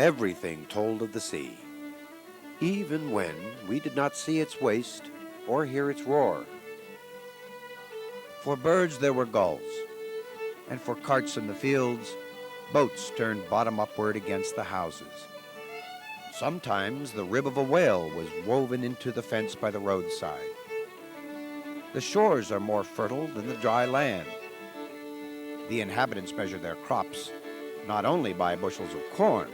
Everything told of the sea, even when we did not see its waste or hear its roar. For birds there were gulls, and for carts in the fields, boats turned bottom upward against the houses. Sometimes the rib of a whale was woven into the fence by the roadside. The shores are more fertile than the dry land. The inhabitants measure their crops not only by bushels of corn,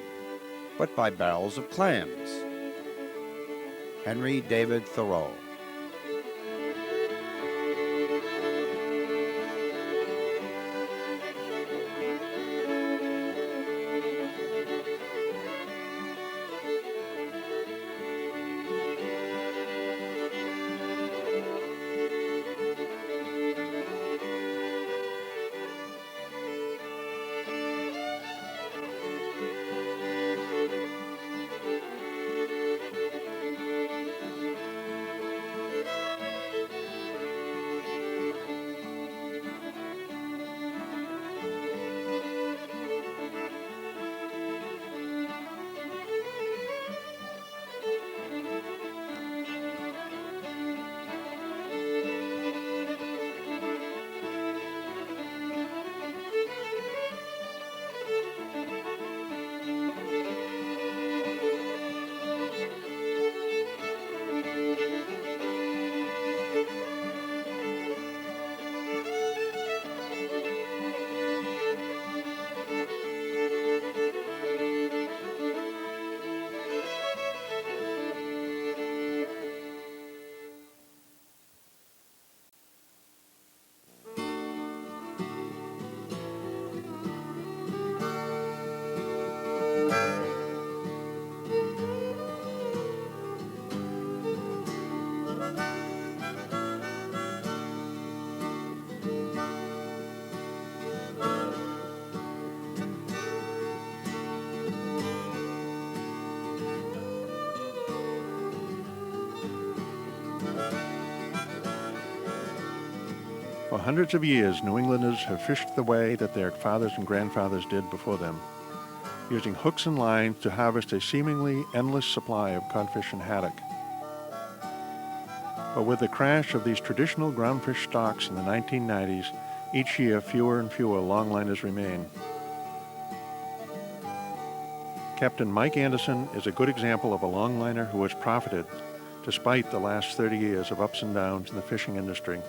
but by barrels of clams. Henry David Thoreau. For hundreds of years, New Englanders have fished the way that their fathers and grandfathers did before them, using hooks and lines to harvest a seemingly endless supply of codfish and haddock. But with the crash of these traditional groundfish stocks in the 1990s, each year fewer and fewer longliners remain. Captain Mike Anderson is a good example of a longliner who has profited despite the last 30 years of ups and downs in the fishing industry.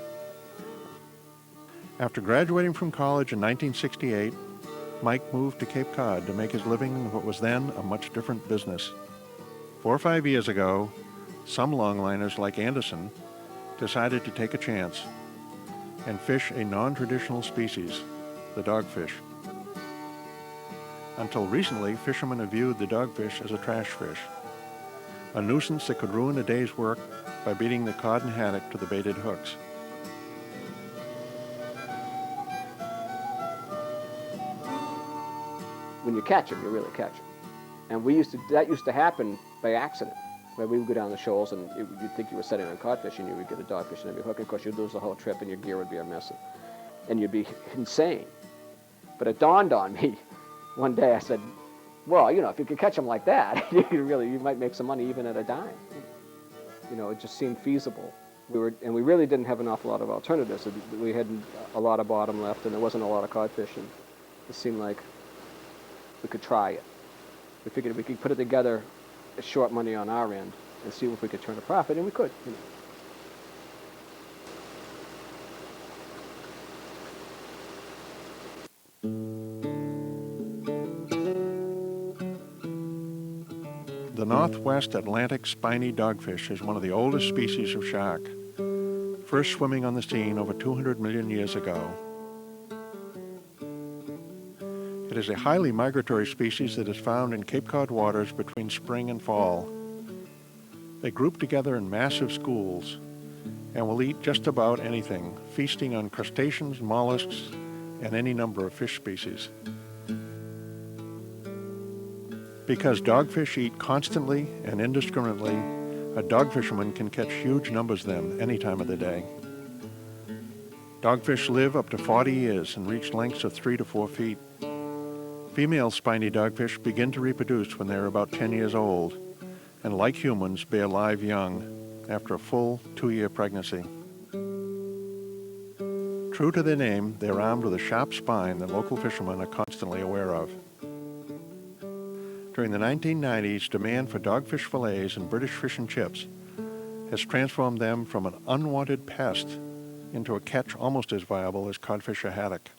After graduating from college in 1968, Mike moved to Cape Cod to make his living in what was then a much different business. 4 or 5 years ago, some longliners like Anderson decided to take a chance and fish a non-traditional species, the dogfish. Until recently, fishermen have viewed the dogfish as a trash fish, a nuisance that could ruin a day's work by beating the cod and haddock to the baited hooks. When you catch them, you really catch them. And that used to happen by accident, where we would go down the shoals and you'd think you were setting on codfish and you would get a dogfish in every hook. And of course, you'd lose the whole trip and your gear would be a mess. And you'd be insane. But it dawned on me one day, I said, well, you know, if you could catch them like that, you might make some money even at a dime. You know, it just seemed feasible. And we really didn't have an awful lot of alternatives. We had a lot of bottom left and there wasn't a lot of codfish. And it seemed like we could try it. We figured we could put it together as short money on our end and see if we could turn a profit, and we could. You know. The Northwest Atlantic spiny dogfish is one of the oldest species of shark, first swimming on the scene over 200 million years ago. It is a highly migratory species that is found in Cape Cod waters between spring and fall. They group together in massive schools and will eat just about anything, feasting on crustaceans, mollusks, and any number of fish species. Because dogfish eat constantly and indiscriminately, a dog fisherman can catch huge numbers of them any time of the day. Dogfish live up to 40 years and reach lengths of 3 to 4 feet. Female spiny dogfish begin to reproduce when they are about 10 years old, and like humans, bear live young after a full 2-year pregnancy. True to their name, they're armed with a sharp spine that local fishermen are constantly aware of. During the 1990s, demand for dogfish fillets and British fish and chips has transformed them from an unwanted pest into a catch almost as viable as codfish or haddock.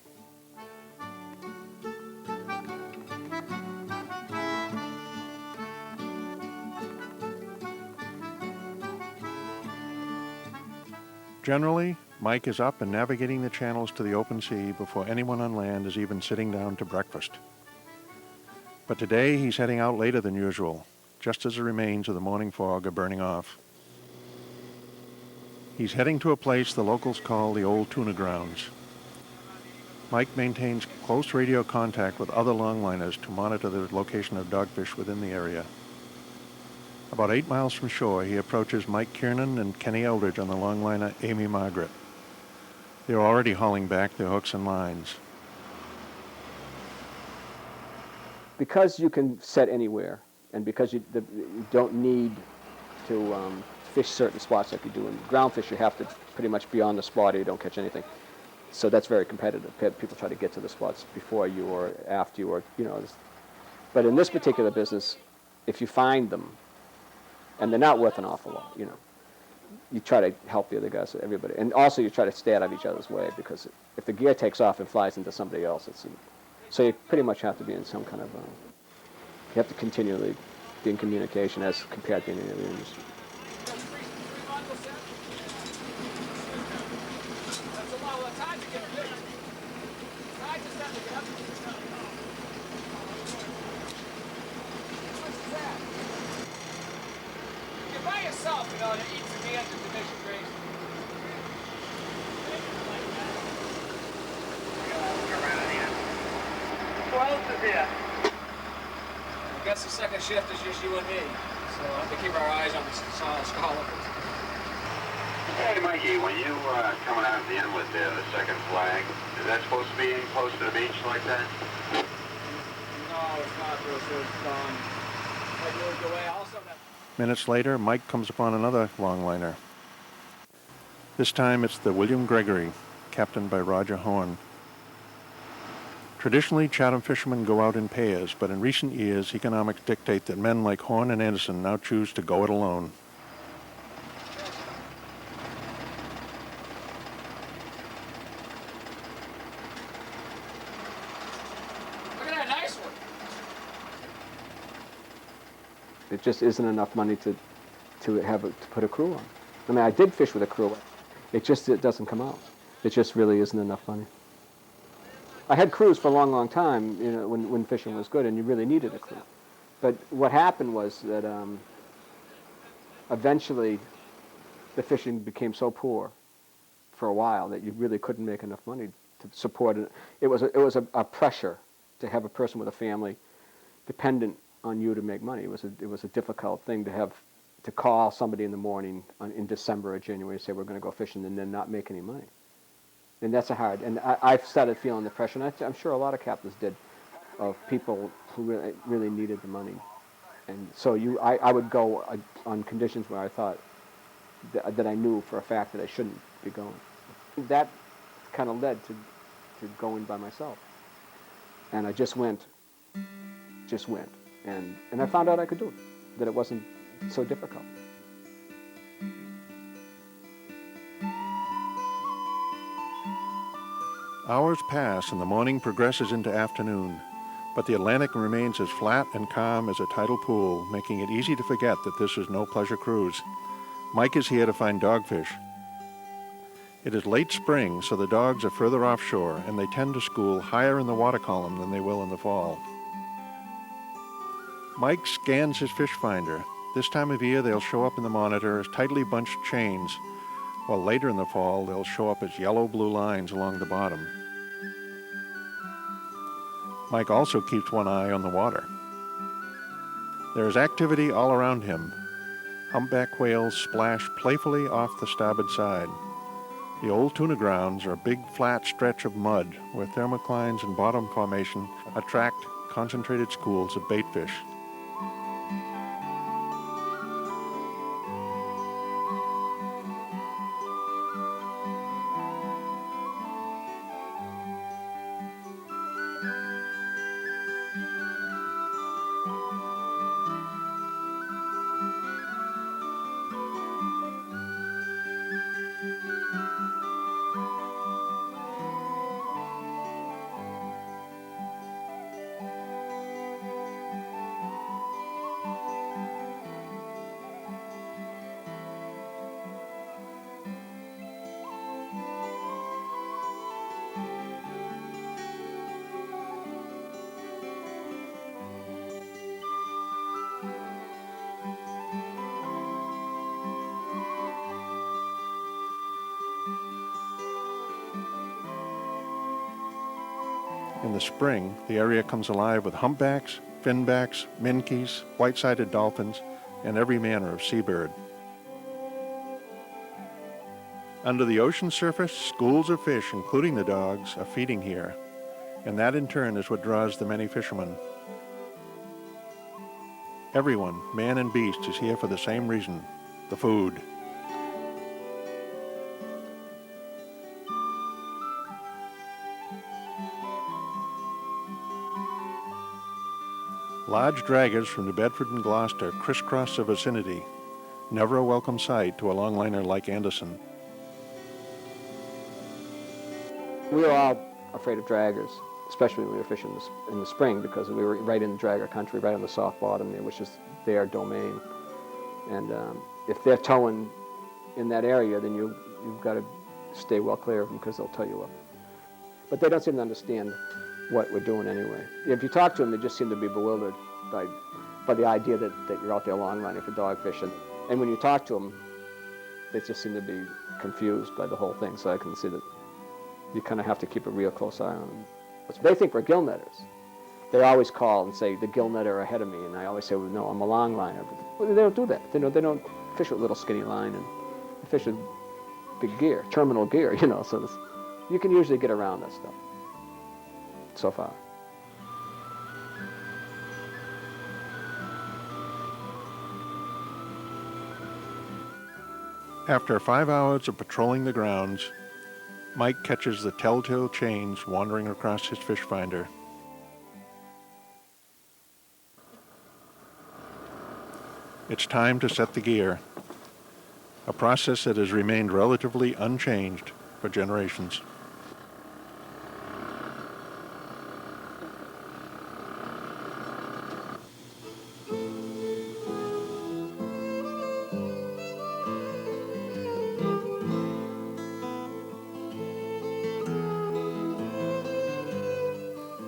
Generally, Mike is up and navigating the channels to the open sea before anyone on land is even sitting down to breakfast. But today he's heading out later than usual, just as the remains of the morning fog are burning off. He's heading to a place the locals call the old tuna grounds. Mike maintains close radio contact with other longliners to monitor the location of dogfish within the area. About 8 miles from shore, he approaches Mike Kiernan and Kenny Eldridge on the longliner Amy Margaret. They're already hauling back their hooks and lines. Because you can set anywhere, and because you don't need to fish certain spots like you do in ground fish, you have to pretty much be on the spot or you don't catch anything. So that's very competitive. People try to get to the spots before you or after you, or But in this particular business, if you find them, and they're not worth an awful lot, you try to help the other guys, everybody, and also you try to stay out of each other's way, because if the gear takes off and flies into somebody else, so you pretty much have to be in some kind of, you have to continually be in communication as compared to any other industry. I guess the second shift is just you and me, so I have to keep our eyes on the scholar. Hey, Mikey, when you coming out at the inlet there, the second flag, is that supposed to be in close to the beach like that? No, it's not, Bruce. I moved away. Also, Minutes later, Mike comes upon another longliner. This time it's the William Gregory, captained by Roger Horn. Traditionally, Chatham fishermen go out in pairs, but in recent years, economics dictate that men like Horn and Anderson now choose to go it alone. look at that nice one. It just isn't enough money to put a crew on. I mean, I did fish with a crew. It doesn't come out. It just really isn't enough money. I had crews for a long, long time, when fishing was good, and you really needed a crew. But what happened was that eventually the fishing became so poor for a while that you really couldn't make enough money to support it. It was a pressure to have a person with a family dependent on you to make money. It was a difficult thing to call somebody in the morning in December or January and say we're going to go fishing and then not make any money. And that's and I've started feeling the pressure, and I'm sure a lot of captains did, of people who really needed the money. And so I would go on conditions where I thought that I knew for a fact that I shouldn't be going. That kind of led to going by myself. And I just went. And I found out I could do it, that it wasn't so difficult. Hours pass and the morning progresses into afternoon, but the Atlantic remains as flat and calm as a tidal pool, making it easy to forget that this is no pleasure cruise. Mike is here to find dogfish. It is late spring, so the dogs are further offshore, and they tend to school higher in the water column than they will in the fall. Mike scans his fish finder. This time of year, they'll show up in the monitor as tightly bunched chains, while later in the fall, they'll show up as yellow-blue lines along the bottom. Mike also keeps one eye on the water. There is activity all around him. Humpback whales splash playfully off the starboard side. The old tuna grounds are a big flat stretch of mud where thermoclines and bottom formation attract concentrated schools of bait fish. In the spring, the area comes alive with humpbacks, finbacks, minkies, white-sided dolphins, and every manner of seabird. Under the ocean surface, schools of fish, including the dogs, are feeding here, and that in turn is what draws the many fishermen. Everyone, man and beast, is here for the same reason: the food. Large draggers from New Bedford and Gloucester crisscross the vicinity, never a welcome sight to a longliner like Anderson. We were all afraid of draggers, especially when we were fishing in the spring, because we were right in the dragger country, right on the soft bottom there, which is their domain. And if they're towing in that area, then you've got to stay well clear of them, because they'll tow you up. But they don't seem to understand what we're doing anyway. If you talk to them, they just seem to be bewildered by the idea that you're out there longlining for dogfish. And when you talk to them, they just seem to be confused by the whole thing. So I can see that you kind of have to keep a real close eye on them. They think we're gill netters. They always call and say, the gill netter ahead of me. And I always say, well, no, I'm a longliner. But they don't do that. They don't fish with little skinny line, and they fish with big gear, terminal gear, you know. So you can usually get around that stuff. So far. After 5 hours of patrolling the grounds, Mike catches the telltale chains wandering across his fish finder. It's time to set the gear, a process that has remained relatively unchanged for generations.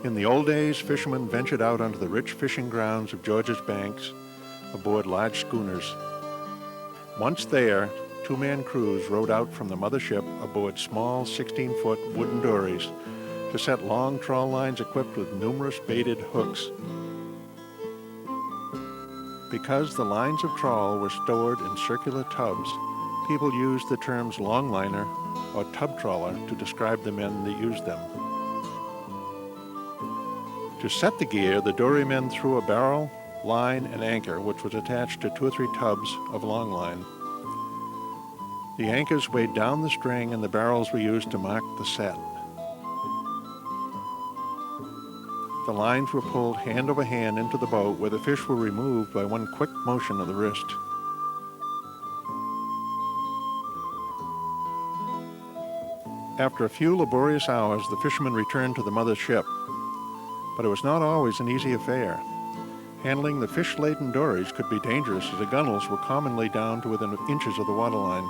In the old days, fishermen ventured out onto the rich fishing grounds of Georgia's banks aboard large schooners. Once there, two-man crews rowed out from the mothership aboard small 16-foot wooden dories to set long trawl lines equipped with numerous baited hooks. Because the lines of trawl were stored in circular tubs, people used the terms longliner or tub trawler to describe the men that used them. To set the gear, the dorymen threw a barrel, line, and anchor, which was attached to 2 or 3 tubs of longline. The anchors weighed down the string, and the barrels were used to mark the set. The lines were pulled hand over hand into the boat, where the fish were removed by one quick motion of the wrist. After a few laborious hours, the fishermen returned to the mother ship. But it was not always an easy affair. Handling the fish-laden dories could be dangerous, as the gunnels were commonly down to within inches of the waterline.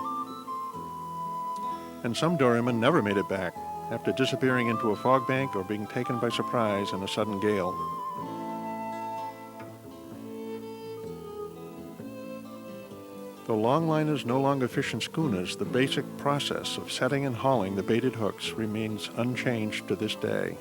And some dorymen never made it back, after disappearing into a fog bank or being taken by surprise in a sudden gale. Though longliners no longer fish in schooners, the basic process of setting and hauling the baited hooks remains unchanged to this day.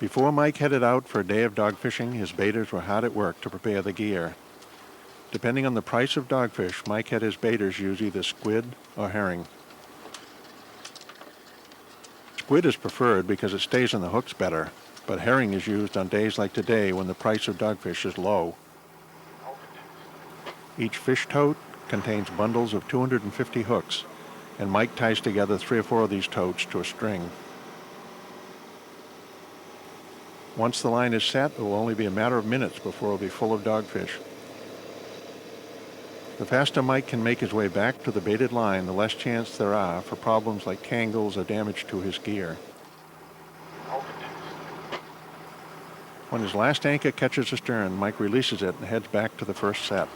Before Mike headed out for a day of dog fishing, his baiters were hard at work to prepare the gear. Depending on the price of dogfish, Mike had his baiters use either squid or herring. Squid is preferred because it stays on the hooks better, but herring is used on days like today when the price of dogfish is low. Each fish tote contains bundles of 250 hooks, and Mike ties together 3 or 4 of these totes to a string. Once the line is set, it will only be a matter of minutes before it will be full of dogfish. The faster Mike can make his way back to the baited line, the less chance there are for problems like tangles or damage to his gear. When his last anchor catches the stern, Mike releases it and heads back to the first set.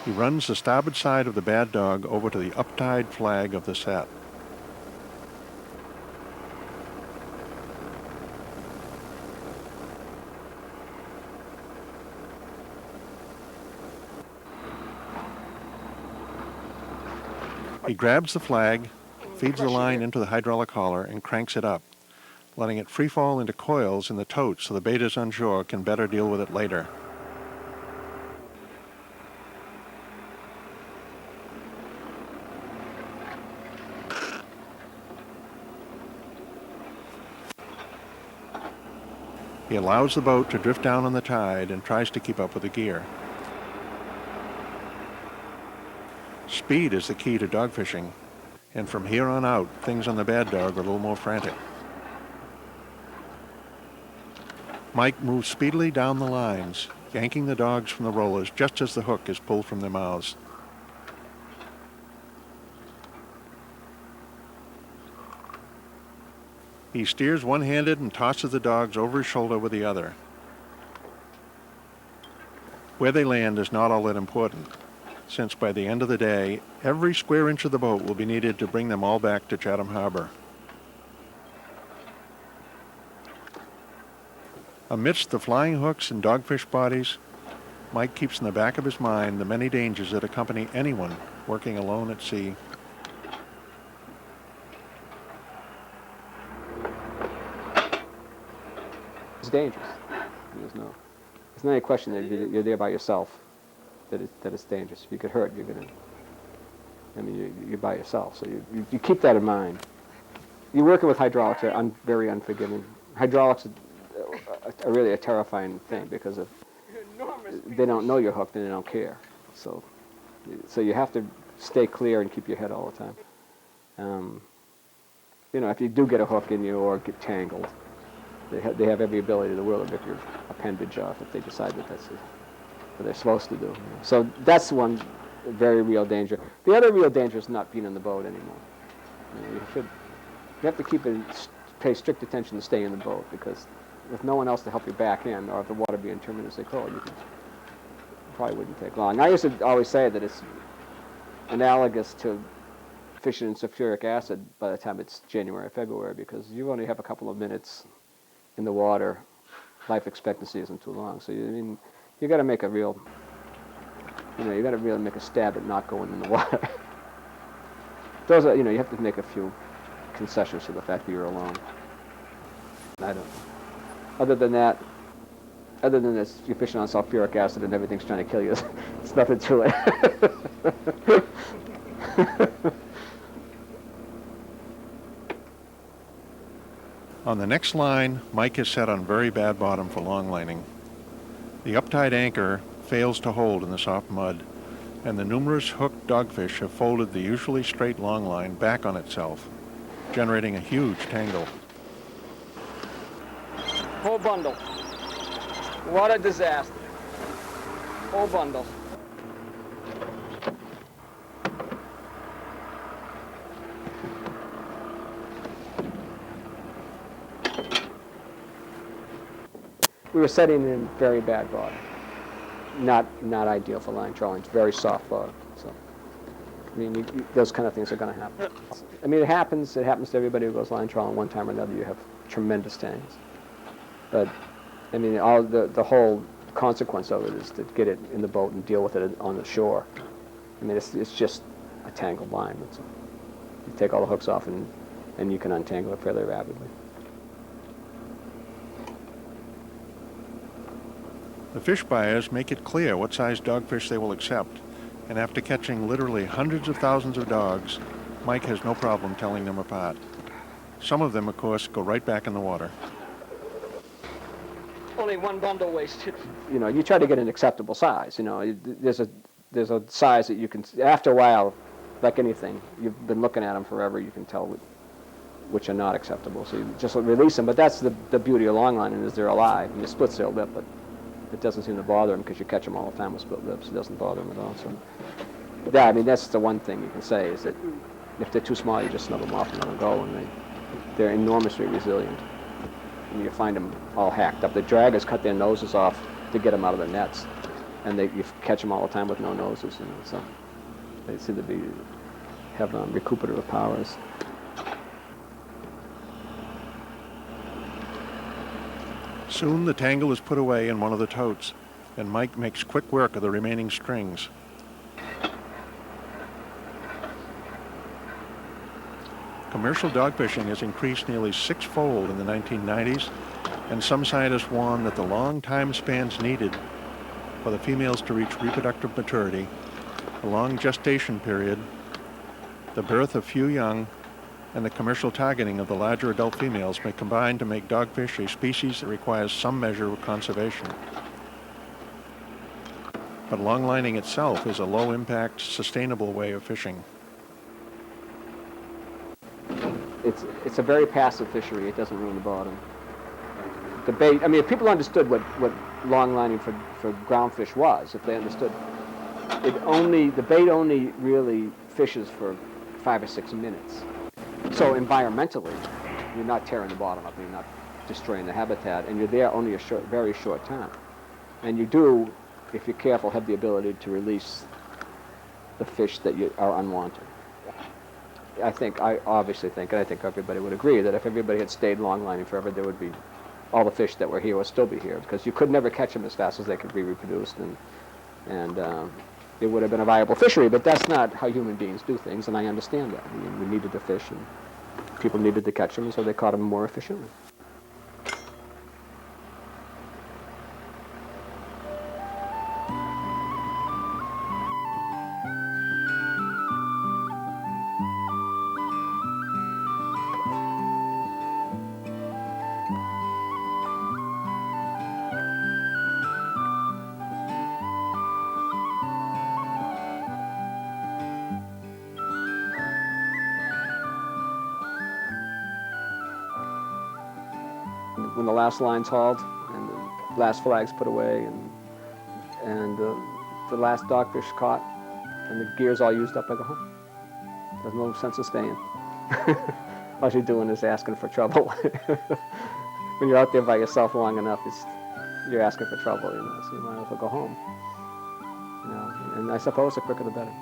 He runs the starboard side of the bad dog over to the uptide flag of the set. He grabs the flag, feeds the line into the hydraulic hauler, and cranks it up, letting it free fall into coils in the totes so the baiters on shore can better deal with it later. He allows the boat to drift down on the tide and tries to keep up with the gear. Speed is the key to dog fishing, and from here on out, things on the bad dog are a little more frantic. Mike moves speedily down the lines, yanking the dogs from the rollers just as the hook is pulled from their mouths. He steers one-handed and tosses the dogs over his shoulder with the other. Where they land is not all that important, since by the end of the day, every square inch of the boat will be needed to bring them all back to Chatham Harbor. Amidst the flying hooks and dogfish bodies, Mike keeps in the back of his mind the many dangers that accompany anyone working alone at sea. It's dangerous. There's not any question that you're there by yourself, that it's dangerous. If you get hurt, you're by yourself. So you keep that in mind. You're working with hydraulics are very unforgiving. Hydraulics are really a terrifying thing because if they don't know you're hooked and they don't care. So you have to stay clear and keep your head all the time. If you do get a hook in you or get tangled, they have every ability in the world to rip your appendage off if they decide that that's what they're supposed to do. So that's one very real danger. The other real danger is not being in the boat anymore. You have to pay strict attention to stay in the boat, because with no one else to help you back in, or if the water being tremendously cold, it probably wouldn't take long. I used to always say that it's analogous to fishing in sulfuric acid by the time it's January or February, because you only have a couple of minutes in the water. Life expectancy isn't too long, so you got to make a real, you got to really make a stab at not going in the water. Those are, you have to make a few concessions to the fact that you're alone. Other than this, you're fishing on sulfuric acid and everything's trying to kill you. It's nothing to it. On the next line, Mike is set on very bad bottom for longlining. The uptide anchor fails to hold in the soft mud, and the numerous hooked dogfish have folded the usually straight longline back on itself, generating a huge tangle. Whole bundle. What a disaster. Whole bundle. we were setting in very bad bottom. Not ideal for line trawling. It's very soft bottom. So, I mean, those kind of things are going to happen. I mean, it happens. It happens to everybody who goes line trawling one time or another. You have tremendous tangles. But, I mean, all the whole consequence of it is to get it in the boat and deal with it on the shore. I mean, it's just a tangled line. That's all. You take all the hooks off and you can untangle it fairly rapidly. The fish buyers make it clear what size dogfish they will accept, and after catching literally hundreds of thousands of dogs, Mike has no problem telling them apart. Some of them, of course, go right back in the water. Only one bundle wasted. You know, you try to get an acceptable size. You know, there's a size that you can, after a while, like anything, you've been looking at them forever, you can tell which are not acceptable. So you just release them. But that's the beauty of longlining, is they're alive, and you split their lip, but it doesn't seem to bother them because you catch them all the time with split lips. It doesn't bother them at all. So, yeah, I mean, that's the one thing you can say, is that if they're too small, you just snub them off and let them go, and they're enormously resilient. And you find them all hacked up. The draggers cut their noses off to get them out of the nets, and you catch them all the time with no noses. You know, so they seem to have recuperative powers. Soon the tangle is put away in one of the totes, and Mike makes quick work of the remaining strings. Commercial dogfishing has increased nearly six-fold in the 1990s, and some scientists warn that the long time spans needed for the females to reach reproductive maturity, a long gestation period, the birth of few young, and the commercial targeting of the larger adult females may combine to make dogfish a species that requires some measure of conservation. But longlining itself is a low-impact, sustainable way of fishing. It's a very passive fishery. It doesn't ruin the bottom. The bait, I mean, if people understood what longlining for groundfish was, if they understood, the bait only really fishes for 5 or 6 minutes. So environmentally, you're not tearing the bottom up, you're not destroying the habitat, and you're there only a very short time. And you do, if you're careful, have the ability to release the fish that are unwanted. I obviously think, and I think everybody would agree, that if everybody had stayed longlining forever, there would be, all the fish that were here would still be here, because you could never catch them as fast as they could be reproduced, and it would have been a viable fishery, but that's not how human beings do things, and I understand that. I mean, we needed the fish, and people needed to catch them, and so they caught them more efficiently. When the last line's hauled and the last flag's put away and the last dogfish caught and the gear's all used up, I go home. There's no sense of staying. All you're doing is asking for trouble. When you're out there by yourself long enough, you're asking for trouble, you know, so you might as well go home. You know, and I suppose the quicker the better.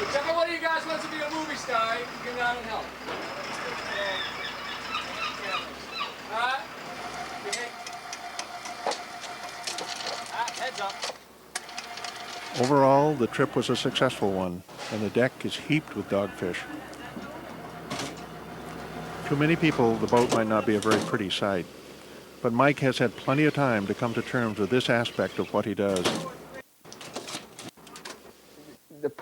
Whichever one of you guys wants to be a movie star, you can get out and help. Alright? Heads up. Overall, the trip was a successful one, and the deck is heaped with dogfish. To many people, the boat might not be a very pretty sight, but Mike has had plenty of time to come to terms with this aspect of what he does.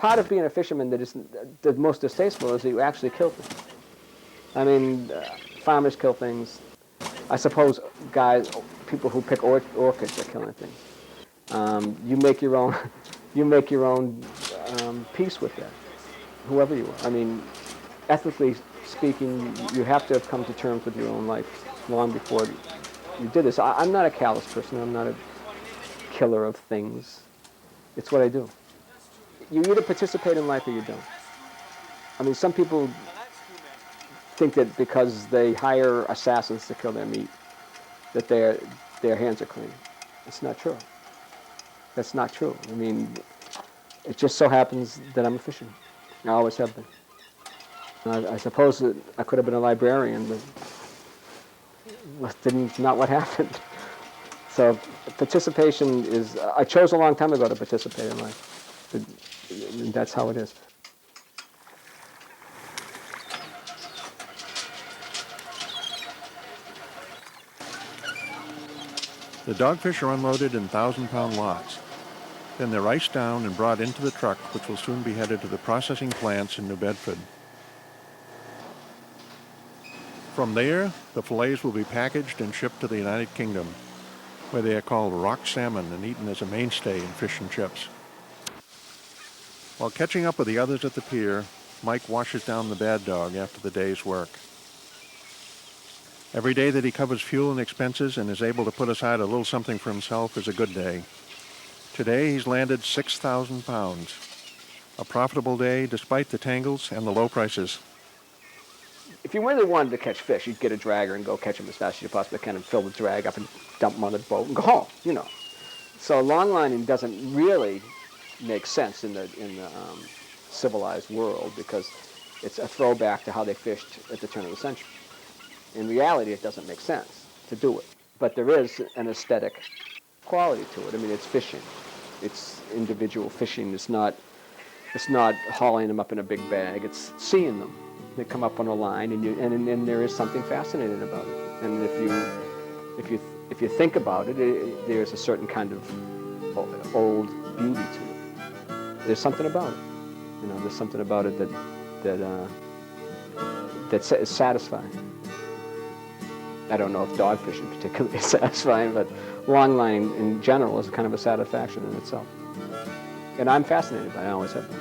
part of being a fisherman that is the most distasteful is that you actually kill things. I mean, farmers kill things. I suppose people who pick orchids are killing things. You make your own, you make your own peace with that, whoever you are. I mean, ethically speaking, you have to have come to terms with your own life long before you did this. I'm not a callous person. I'm not a killer of things. It's what I do. You either participate in life or you don't. I mean, some people think that because they hire assassins to kill their meat, that their hands are clean. It's not true. That's not true. I mean, it just so happens that I'm a fisherman. I always have been. I suppose that I could have been a librarian, but that's not what happened. So participation is, I chose a long time ago to participate in life. And that's how it is. The dogfish are unloaded in 1,000-pound lots. Then they're iced down and brought into the truck, which will soon be headed to the processing plants in New Bedford. From there, the fillets will be packaged and shipped to the United Kingdom, where they are called rock salmon and eaten as a mainstay in fish and chips. While catching up with the others at the pier, Mike washes down the bad dog after the day's work. Every day that he covers fuel and expenses and is able to put aside a little something for himself is a good day. Today he's landed 6,000 pounds. A profitable day despite the tangles and the low prices. If you really wanted to catch fish, you'd get a dragger and go catch them as fast as you possibly can and fill the drag up and dump them on the boat and go home, you know. So longlining doesn't really make sense in the civilized world because it's a throwback to how they fished at the turn of the century. In reality, it doesn't make sense to do it. But there is an aesthetic quality to it. I mean, it's fishing. It's individual fishing. It's not hauling them up in a big bag. It's seeing them. They come up on a line, and there is something fascinating about it. And if you think about it, there's a certain kind of old beauty to it. There's something about it. You know, there's something about it that is satisfying. I don't know if dogfish in particular is satisfying, but longlining in general is kind of a satisfaction in itself. And I'm fascinated by it. I always have been.